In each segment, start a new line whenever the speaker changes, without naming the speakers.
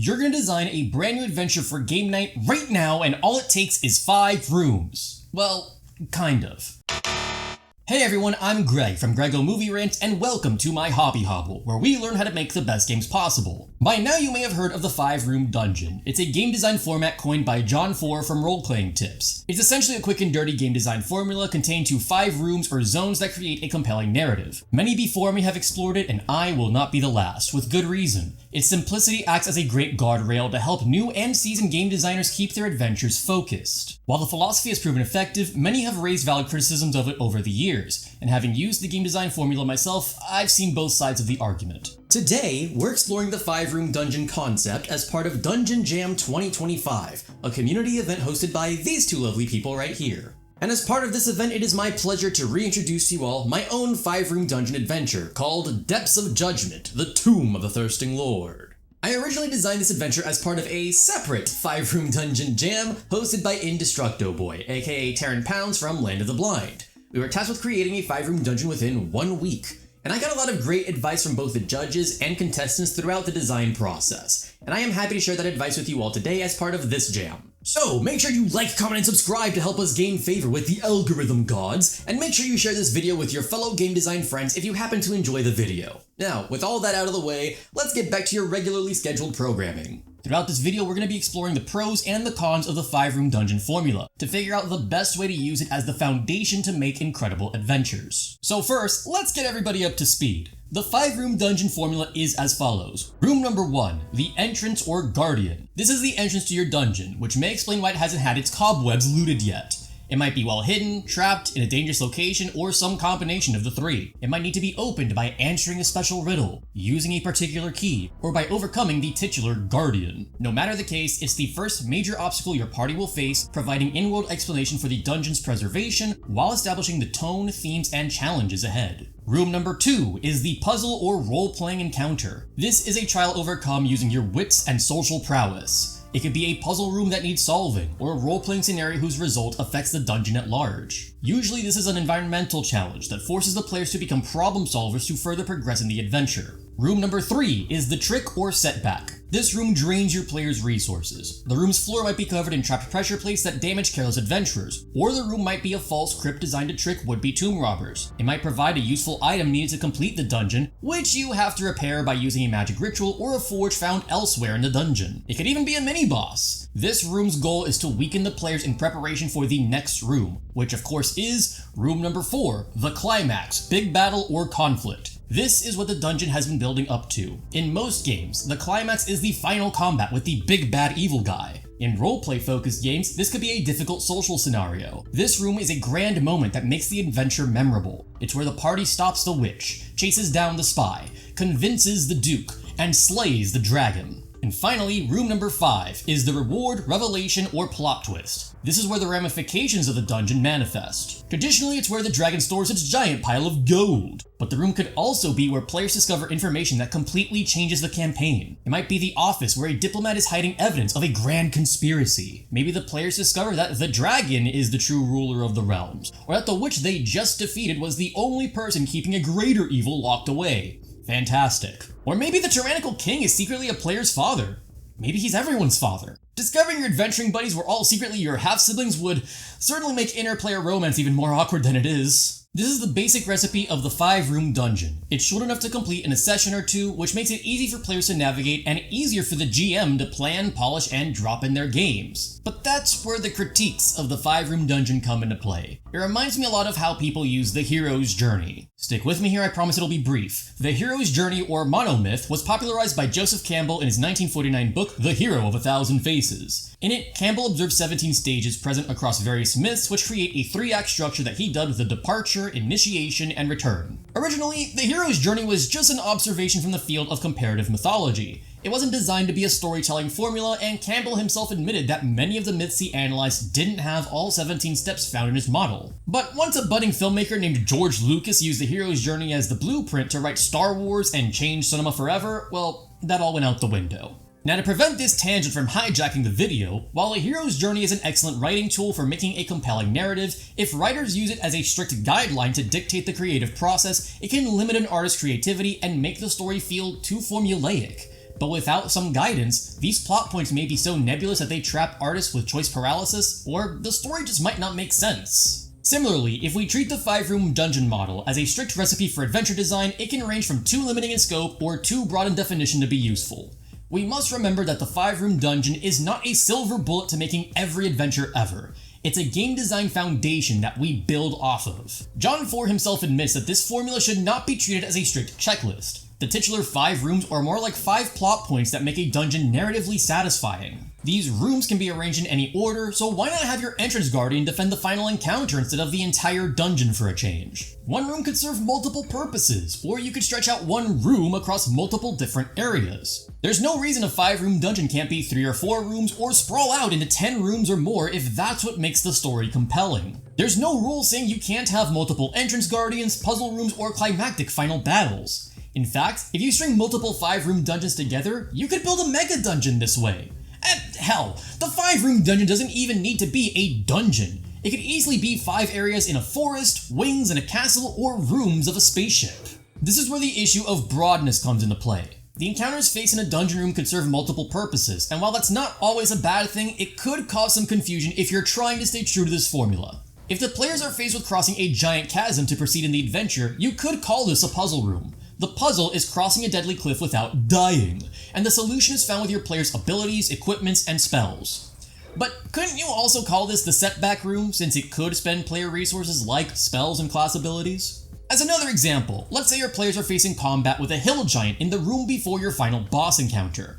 You're gonna design a brand new adventure for game night right now, and all it takes is 5 rooms. Well, kind of. Hey everyone, I'm Greg from Grego Movie Rant, and welcome to my hobby Hobble, where we learn how to make the best games possible. By now you may have heard of the 5-room dungeon. It's a game design format coined by John Four from Role-Playing Tips. It's essentially a quick and dirty game design formula contained to 5 rooms or zones that create a compelling narrative. Many before me have explored it, and I will not be the last, with good reason. Its simplicity acts as a great guardrail to help new and seasoned game designers keep their adventures focused. While the philosophy has proven effective, many have raised valid criticisms of it over the years, and having used the game design formula myself, I've seen both sides of the argument. Today, we're exploring the 5-room dungeon concept as part of Dungeon Jam 2025, a community event hosted by these two lovely people right here. And as part of this event, it is my pleasure to reintroduce to you all my own 5-room dungeon adventure called Depths of Judgment, the Tomb of the Thirsting Lord. I originally designed this adventure as part of a separate 5-room dungeon jam hosted by Indestructo Boy, aka Taryn Pounds from Land of the Blind. We were tasked with creating a 5-room dungeon within 1 week, and I got a lot of great advice from both the judges and contestants throughout the design process, and I am happy to share that advice with you all today as part of this jam. So make sure you like, comment, and subscribe to help us gain favor with the algorithm gods, and make sure you share this video with your fellow game design friends if you happen to enjoy the video. Now, with all that out of the way, let's get back to your regularly scheduled programming. Throughout this video, we're going to be exploring the pros and the cons of the 5-room dungeon formula to figure out the best way to use it as the foundation to make incredible adventures. So first, let's get everybody up to speed. The 5-room dungeon formula is as follows. Room number 1, the entrance or guardian. This is the entrance to your dungeon, which may explain why it hasn't had its cobwebs looted yet. It might be well hidden, trapped, in a dangerous location, or some combination of the 3. It might need to be opened by answering a special riddle, using a particular key, or by overcoming the titular guardian. No matter the case, it's the first major obstacle your party will face, providing in-world explanation for the dungeon's preservation while establishing the tone, themes, and challenges ahead. Room number 2 is the puzzle or role-playing encounter. This is a trial overcome using your wits and social prowess. It could be a puzzle room that needs solving, or a role-playing scenario whose result affects the dungeon at large. Usually this is an environmental challenge that forces the players to become problem solvers to further progress in the adventure. Room number 3 is the trick or setback. This room drains your players' resources. The room's floor might be covered in trapped pressure plates that damage careless adventurers, or the room might be a false crypt designed to trick would-be tomb robbers. It might provide a useful item needed to complete the dungeon, which you have to repair by using a magic ritual or a forge found elsewhere in the dungeon. It could even be a mini-boss. This room's goal is to weaken the players in preparation for the next room, which of course is room number 4, the Climax, big battle or conflict. This is what the dungeon has been building up to. In most games, the climax is the final combat with the big bad evil guy. In roleplay focused games, this could be a difficult social scenario. This room is a grand moment that makes the adventure memorable. It's where the party stops the witch, chases down the spy, convinces the duke, and slays the dragon. And finally, room number 5 is the reward, revelation, or plot twist. This is where the ramifications of the dungeon manifest. Traditionally, it's where the dragon stores its giant pile of gold. But the room could also be where players discover information that completely changes the campaign. It might be the office where a diplomat is hiding evidence of a grand conspiracy. Maybe the players discover that the dragon is the true ruler of the realms, or that the witch they just defeated was the only person keeping a greater evil locked away. Fantastic. Or maybe the tyrannical king is secretly a player's father. Maybe he's everyone's father. Discovering your adventuring buddies were all secretly your half-siblings would certainly make inter-player romance even more awkward than it is. This is the basic recipe of the 5-room dungeon. It's short enough to complete in a session or two, which makes it easy for players to navigate and easier for the GM to plan, polish, and drop in their games. But that's where the critiques of the 5-room dungeon come into play. It reminds me a lot of how people use the hero's journey. Stick with me here, I promise it'll be brief. The hero's journey, or monomyth, was popularized by Joseph Campbell in his 1949 book, The Hero of a Thousand Faces. In it, Campbell observed 17 stages present across various myths, which create a 3-act structure that he dubbed the departure, initiation, and return. Originally, the hero's journey was just an observation from the field of comparative mythology. It wasn't designed to be a storytelling formula, and Campbell himself admitted that many of the myths he analyzed didn't have all 17 steps found in his model. But once a budding filmmaker named George Lucas used the hero's journey as the blueprint to write Star Wars and change cinema forever, well, that all went out the window. Now, to prevent this tangent from hijacking the video, while a hero's journey is an excellent writing tool for making a compelling narrative, if writers use it as a strict guideline to dictate the creative process, it can limit an artist's creativity and make the story feel too formulaic. But without some guidance, these plot points may be so nebulous that they trap artists with choice paralysis, or the story just might not make sense. Similarly, if we treat the 5-room dungeon model as a strict recipe for adventure design, it can range from too limiting in scope or too broad in definition to be useful. We must remember that the 5-room dungeon is not a silver bullet to making every adventure ever. It's a game design foundation that we build off of. John Ford himself admits that this formula should not be treated as a strict checklist. The titular 5 rooms are more like 5 plot points that make a dungeon narratively satisfying. These rooms can be arranged in any order, so why not have your entrance guardian defend the final encounter instead of the entire dungeon for a change? One room could serve multiple purposes, or you could stretch out one room across multiple different areas. There's no reason a 5-room dungeon can't be 3 or 4 rooms or sprawl out into 10 rooms or more if that's what makes the story compelling. There's no rule saying you can't have multiple entrance guardians, puzzle rooms, or climactic final battles. In fact, if you string multiple 5-room dungeons together, you could build a mega dungeon this way. And hell, the 5-room dungeon doesn't even need to be a dungeon. It could easily be 5 areas in a forest, wings in a castle, or rooms of a spaceship. This is where the issue of broadness comes into play. The encounters faced in a dungeon room could serve multiple purposes, and while that's not always a bad thing, it could cause some confusion if you're trying to stay true to this formula. If the players are faced with crossing a giant chasm to proceed in the adventure, you could call this a puzzle room. The puzzle is crossing a deadly cliff without dying, and the solution is found with your player's abilities, equipments, and spells. But couldn't you also call this the setback room, since it could spend player resources like spells and class abilities? As another example, let's say your players are facing combat with a hill giant in the room before your final boss encounter.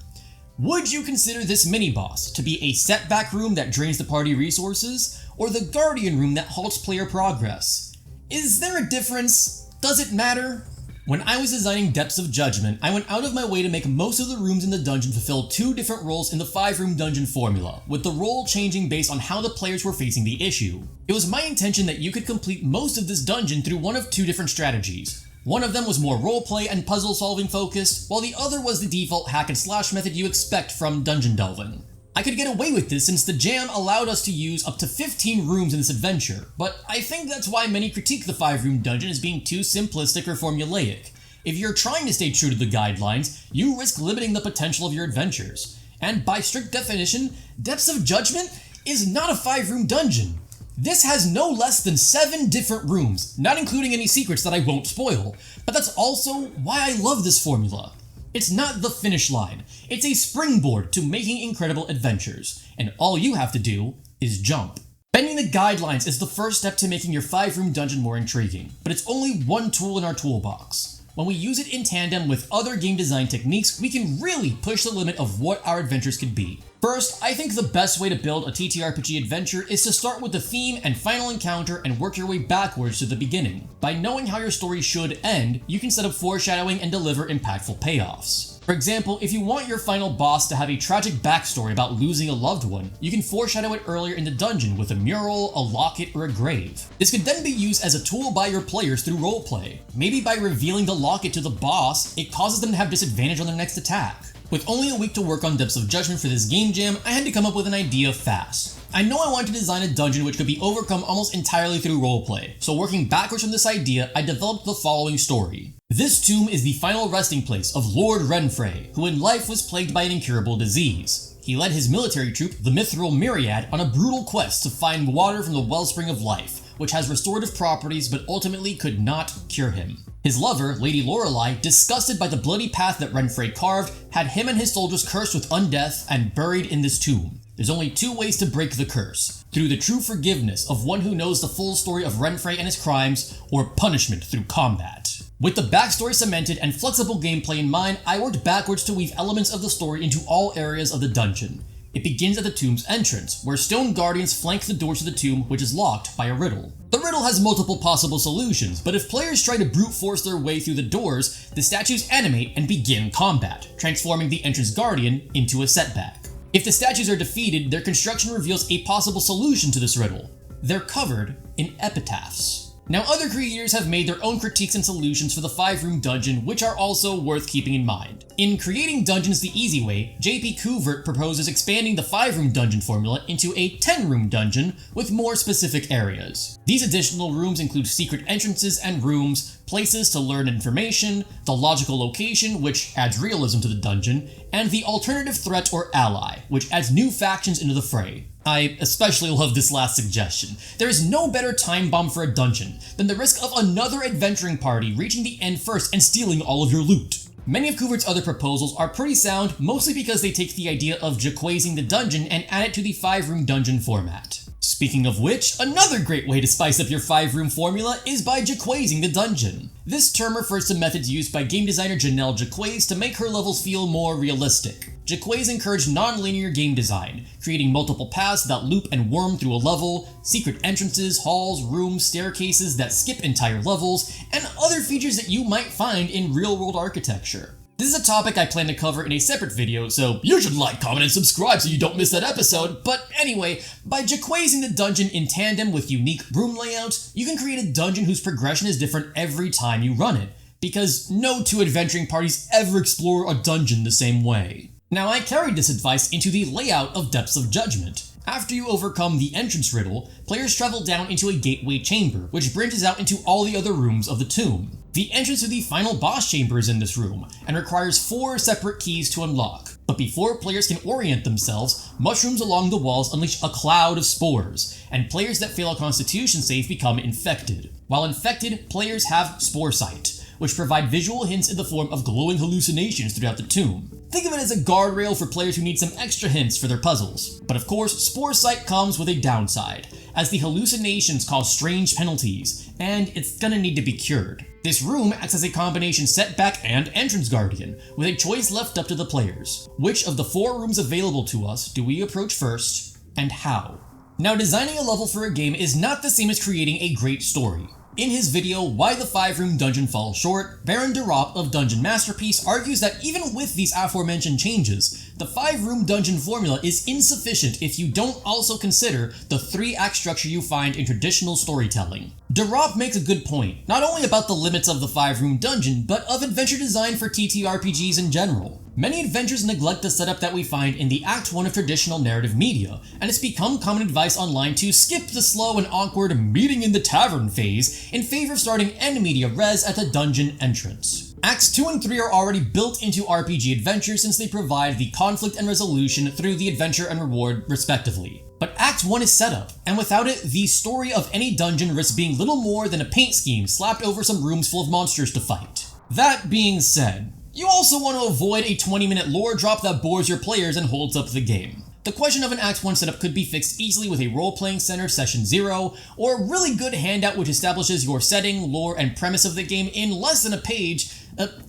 Would you consider this mini-boss to be a setback room that drains the party resources, or the guardian room that halts player progress? Is there a difference? Does it matter? When I was designing Depths of Judgment, I went out of my way to make most of the rooms in the dungeon fulfill 2 different roles in the 5-room dungeon formula, with the role changing based on how the players were facing the issue. It was my intention that you could complete most of this dungeon through one of 2 different strategies. One of them was more roleplay and puzzle solving focused, while the other was the default hack and slash method you expect from dungeon delving. I could get away with this since the jam allowed us to use up to 15 rooms in this adventure, but I think that's why many critique the 5-room dungeon as being too simplistic or formulaic. If you're trying to stay true to the guidelines, you risk limiting the potential of your adventures. And by strict definition, Depths of Judgment is not a 5-room dungeon. This has no less than 7 different rooms, not including any secrets that I won't spoil, but that's also why I love this formula. It's not the finish line, it's a springboard to making incredible adventures, and all you have to do is jump. Bending the guidelines is the first step to making your 5-room dungeon more intriguing, but it's only one tool in our toolbox. When we use it in tandem with other game design techniques, we can really push the limit of what our adventures could be. First, I think the best way to build a TTRPG adventure is to start with the theme and final encounter and work your way backwards to the beginning. By knowing how your story should end, you can set up foreshadowing and deliver impactful payoffs. For example, if you want your final boss to have a tragic backstory about losing a loved one, you can foreshadow it earlier in the dungeon with a mural, a locket, or a grave. This could then be used as a tool by your players through roleplay. Maybe by revealing the locket to the boss, it causes them to have disadvantage on their next attack. With only a week to work on Depths of Judgment for this game jam, I had to come up with an idea fast. I know I wanted to design a dungeon which could be overcome almost entirely through roleplay, so working backwards from this idea, I developed the following story. This tomb is the final resting place of Lord Renfrey, who in life was plagued by an incurable disease. He led his military troop, the Mithril Myriad, on a brutal quest to find water from the wellspring of life, which has restorative properties but ultimately could not cure him. His lover, Lady Lorelei, disgusted by the bloody path that Renfrey carved, had him and his soldiers cursed with undeath and buried in this tomb. There's only 2 ways to break the curse: through the true forgiveness of one who knows the full story of Renfrey and his crimes, or punishment through combat. With the backstory cemented and flexible gameplay in mind, I worked backwards to weave elements of the story into all areas of the dungeon. It begins at the tomb's entrance, where stone guardians flank the doors to the tomb, which is locked by a riddle. The riddle has multiple possible solutions, but if players try to brute force their way through the doors, the statues animate and begin combat, transforming the entrance guardian into a setback. If the statues are defeated, their construction reveals a possible solution to this riddle. They're covered in epitaphs. Now, other creators have made their own critiques and solutions for the 5-room dungeon, which are also worth keeping in mind. In Creating Dungeons the Easy Way, JP Couvert proposes expanding the 5-room dungeon formula into a 10-room dungeon with more specific areas. These additional rooms include secret entrances and rooms, places to learn information, the logical location, which adds realism to the dungeon, and the alternative threat or ally, which adds new factions into the fray. I especially love this last suggestion. There is no better time bomb for a dungeon than the risk of another adventuring party reaching the end first and stealing all of your loot. Many of Couvert's other proposals are pretty sound, mostly because they take the idea of Jaquaysing the Dungeon and add it to the 5-room dungeon format. Speaking of which, another great way to spice up your 5-room formula is by Jaquaysing the Dungeon. This term refers to methods used by game designer Janelle Jaquays to make her levels feel more realistic. Jaquays encouraged non-linear game design, creating multiple paths that loop and worm through a level, secret entrances, halls, rooms, staircases that skip entire levels, and other features that you might find in real-world architecture. This is a topic I plan to cover in a separate video, so you should like, comment, and subscribe so you don't miss that episode. But anyway, by Jaquaysing the dungeon in tandem with unique room layouts, you can create a dungeon whose progression is different every time you run it, because no two adventuring parties ever explore a dungeon the same way. Now, I carried this advice into the layout of Depths of Judgment. After you overcome the entrance riddle, players travel down into a gateway chamber, which branches out into all the other rooms of the tomb. The entrance to the final boss chamber is in this room, and requires 4 separate keys to unlock. But before players can orient themselves, mushrooms along the walls unleash a cloud of spores, and players that fail a constitution save become infected. While infected, players have Spore Sight, which provide visual hints in the form of glowing hallucinations throughout the tomb. Think of it as a guardrail for players who need some extra hints for their puzzles. But of course, Spore Sight comes with a downside, as the hallucinations cause strange penalties, and it's gonna need to be cured. This room acts as a combination setback and entrance guardian, with a choice left up to the players. Which of the 4 rooms available to us do we approach first, and how? Now, designing a level for a game is not the same as creating a great story. In his video, Why the 5-Room Dungeon Falls Short, Baron Derop of Dungeon Masterpiece argues that even with these aforementioned changes, the 5-room dungeon formula is insufficient if you don't also consider the 3-act structure you find in traditional storytelling. Derop makes a good point, not only about the limits of the 5-room dungeon, but of adventure design for TTRPGs in general. Many adventures neglect the setup that we find in the Act 1 of traditional narrative media, and it's become common advice online to skip the slow and awkward meeting in the tavern phase in favor of starting end media res at the dungeon entrance. Acts 2 and 3 are already built into RPG adventures since they provide the conflict and resolution through the adventure and reward respectively. But Act 1 is setup, and without it, the story of any dungeon risks being little more than a paint scheme slapped over some rooms full of monsters to fight. That being said, you also want to avoid a 20-minute lore drop that bores your players and holds up the game. The question of an Act 1 setup could be fixed easily with a role-playing center session 0, or a really good handout which establishes your setting, lore, and premise of the game in less than a page,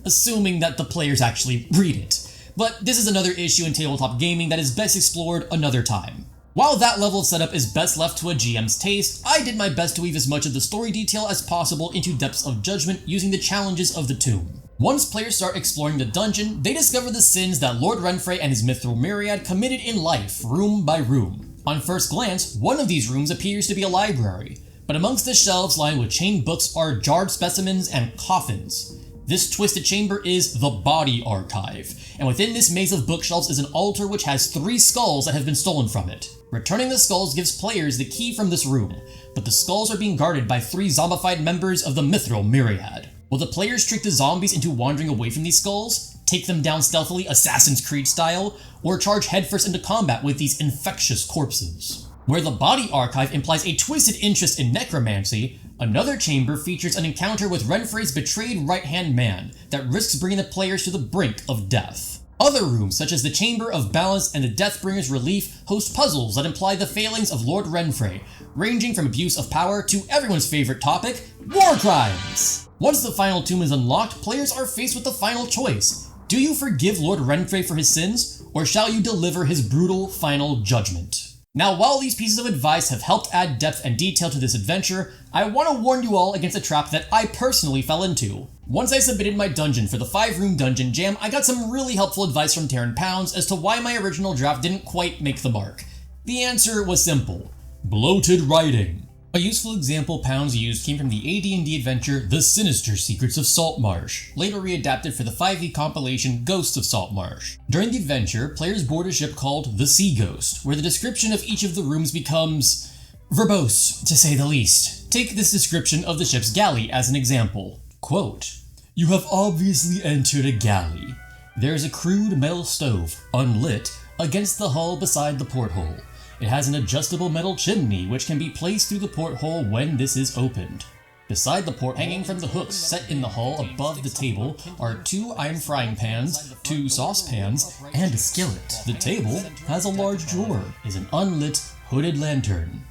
assuming that the players actually read it. But this is another issue in tabletop gaming that is best explored another time. While that level of setup is best left to a GM's taste, I did my best to weave as much of the story detail as possible into Depths of Judgment using the challenges of the tomb. Once players start exploring the dungeon, they discover the sins that Lord Renfrey and his mithril myriad committed in life, room by room. On first glance, one of these rooms appears to be a library, but amongst the shelves lined with chained books are jarred specimens and coffins. This twisted chamber is the Body Archive, and within this maze of bookshelves is an altar which has 3 skulls that have been stolen from it. Returning the skulls gives players the key from this room, but the skulls are being guarded by 3 zombified members of the mithril myriad. Will the players trick the zombies into wandering away from these skulls, take them down stealthily Assassin's Creed style, or charge headfirst into combat with these infectious corpses? Where the Body Archive implies a twisted interest in necromancy, another chamber features an encounter with Renfrey's betrayed right-hand man that risks bringing the players to the brink of death. Other rooms, such as the Chamber of Balance and the Deathbringer's Relief, host puzzles that imply the failings of Lord Renfrey, ranging from abuse of power to everyone's favorite topic, war crimes! Once the final tomb is unlocked, players are faced with the final choice. Do you forgive Lord Renfrey for his sins, or shall you deliver his brutal final judgment? Now, while these pieces of advice have helped add depth and detail to this adventure, I want to warn you all against a trap that I personally fell into. Once I submitted my dungeon for the 5-room dungeon jam, I got some really helpful advice from Taryn Pounds as to why my original draft didn't quite make the mark. The answer was simple: bloated writing. A useful example Pounds used came from the AD&D adventure The Sinister Secrets of Saltmarsh, later readapted for the 5e compilation Ghosts of Saltmarsh. During the adventure, players board a ship called the Sea Ghost, where the description of each of the rooms becomes verbose, to say the least. Take this description of the ship's galley as an example. Quote, "You have obviously entered a galley. There is a crude metal stove, unlit, against the hull beside the porthole. It has an adjustable metal chimney which can be placed through the porthole when this is opened. Beside the port, hanging from the hooks set in the hull above the table, are 2 iron frying pans, 2 saucepans, and a skillet. The table has a large drawer, is an unlit, hooded lantern."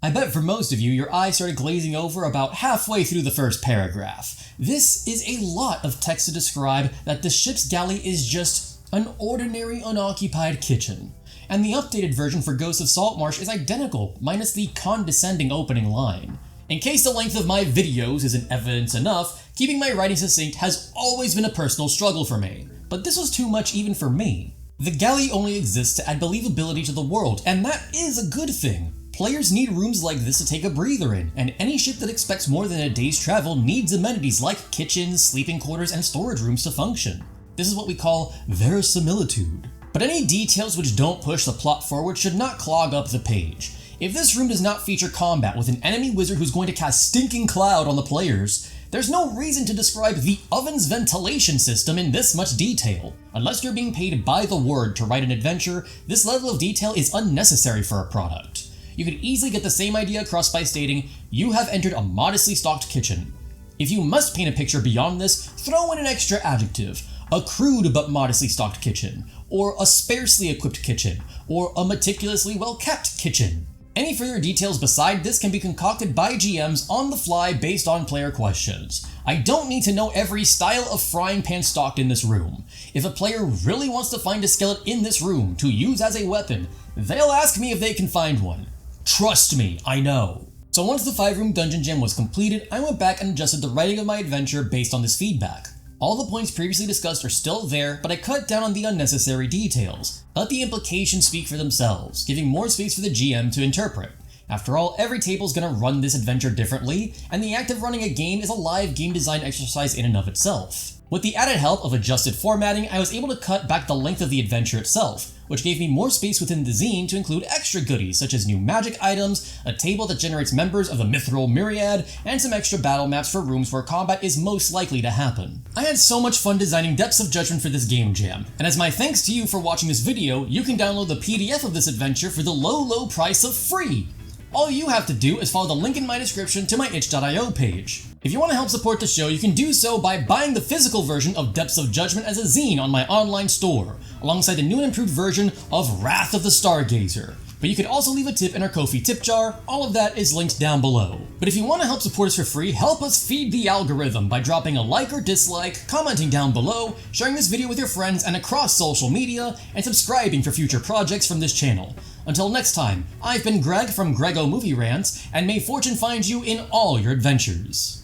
I bet for most of you, your eyes started glazing over about halfway through the first paragraph. This is a lot of text to describe that the ship's galley is just an ordinary unoccupied kitchen. And the updated version for Ghosts of Saltmarsh is identical, minus the condescending opening line. In case the length of my videos isn't evidence enough, keeping my writing succinct has always been a personal struggle for me. But this was too much even for me. The galley only exists to add believability to the world, and that is a good thing. Players need rooms like this to take a breather in, and any ship that expects more than a day's travel needs amenities like kitchens, sleeping quarters, and storage rooms to function. This is what we call verisimilitude. But any details which don't push the plot forward should not clog up the page. If this room does not feature combat with an enemy wizard who's going to cast Stinking Cloud on the players, there's no reason to describe the oven's ventilation system in this much detail. Unless you're being paid by the word to write an adventure, this level of detail is unnecessary for a product. You could easily get the same idea across by stating, "You have entered a modestly stocked kitchen." If you must paint a picture beyond this, throw in an extra adjective. A crude but modestly stocked kitchen, or a sparsely equipped kitchen, or a meticulously well-kept kitchen. Any further details beside this can be concocted by GMs on the fly based on player questions. I don't need to know every style of frying pan stocked in this room. If a player really wants to find a skillet in this room to use as a weapon, they'll ask me if they can find one. Trust me, I know. So once the 5-room dungeon jam was completed, I went back and adjusted the writing of my adventure based on this feedback. All the points previously discussed are still there, but I cut down on the unnecessary details. Let the implications speak for themselves, giving more space for the GM to interpret. After all, every table's gonna run this adventure differently, and the act of running a game is a live game design exercise in and of itself. With the added help of adjusted formatting, I was able to cut back the length of the adventure itself, which gave me more space within the zine to include extra goodies such as new magic items, a table that generates members of the Mithril Myriad, and some extra battle maps for rooms where combat is most likely to happen. I had so much fun designing Depths of Judgment for this game jam, and as my thanks to you for watching this video, you can download the PDF of this adventure for the low price of free! All you have to do is follow the link in my description to my itch.io page. If you want to help support the show, you can do so by buying the physical version of Depths of Judgment as a zine on my online store, alongside the new and improved version of Wrath of the Stargazer. But you can also leave a tip in our Ko-fi tip jar, all of that is linked down below. But if you want to help support us for free, help us feed the algorithm by dropping a like or dislike, commenting down below, sharing this video with your friends and across social media, and subscribing for future projects from this channel. Until next time, I've been Greg from Grego Movie Rants, and may fortune find you in all your adventures.